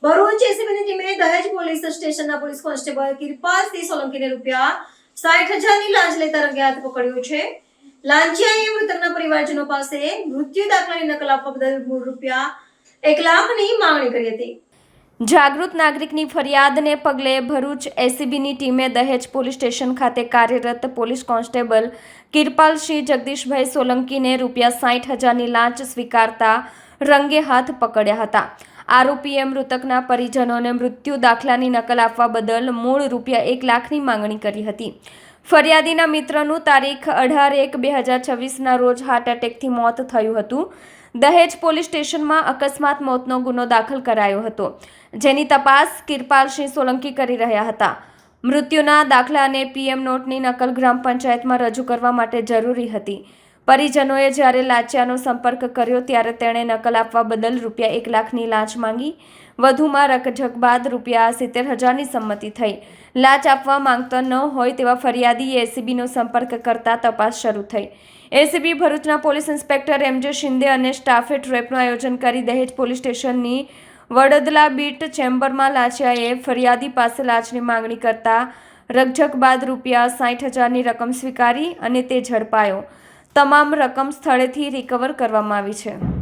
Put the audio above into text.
ભરૂચ એસીબીની ટીમે દહેજ પોલીસ સ્ટેશનના પોલીસ કોન્સ્ટેબલ કિરપાલ સિંહ સોલંકીને ₹60,000ની લાંચ લેતા રંગે હાથ પકડ્યો છે. લાંચિયાએ મૃતકના પરિવારજનો પાસે મૃત્યુ દાખલાની નકલ આપવા બદલ મૂળ ₹1,00,000ની માંગણી કરી હતી. જાગૃત નાગરિકની ફરિયાદને પગલે ભરૂચ એસીબીની ટીમે દહેજ પોલીસ સ્ટેશન ખાતે કાર્યરત પોલીસ કોન્સ્ટેબલ કિરપાલસિંહ જગદીશભાઈ સોલંકીને ₹60,000ની લાંચ સ્વીકારતા રંગે હાથ પકડ્યા હતા. આરોપીએ મૃતકના પરિજનોને મૃત્યુ દાખલાની નકલ આપવા બદલ મૂળ ₹1,00,000ની માંગણી કરી હતી. ફરિયાદીના મિત્રનું તારીખ 18/1/2026ના રોજ હાર્ટ એટેકથી મોત થયું હતું. દહેજ પોલીસ સ્ટેશનમાં અકસ્માત મોતનો ગુનો દાખલ કરાયો હતો, જેની તપાસ કિરપાલસિંહ સોલંકી કરી રહ્યા હતા. મૃત્યુના દાખલા અને પીએમ નોટની નકલ ગ્રામ પંચાયતમાં રજૂ કરવા માટે જરૂરી હતી. પરિજનોએ જ્યારે લાંચિયાનો સંપર્ક કર્યો ત્યારે તેણે નકલ આપવા બદલ ₹1,00,000ની લાંચ માંગી. વધુમાં રકઝક બાદ ₹70,000ની સંમતિ થઈ. લાંચ આપવા માંગતો ન હોય તેવા ફરિયાદીએ એસીબીનો સંપર્ક કરતા તપાસ શરૂ થઈ. એસીબી ભરૂચના પોલીસ ઇન્સ્પેક્ટર MJ શિંદે અને સ્ટાફે ટ્રેપનું આયોજન કરી દહેજ પોલીસ સ્ટેશનની વડદલા બીટ ચેમ્બરમાં લાંચિયાએ ફરિયાદી પાસે લાંચની માંગણી કરતા રકઝક બાદ ₹60,000ની રકમ સ્વીકારી અને તે ઝડપાયો. તમામ રકમ સ્થળેથી રિકવર કરવામાં આવી છે.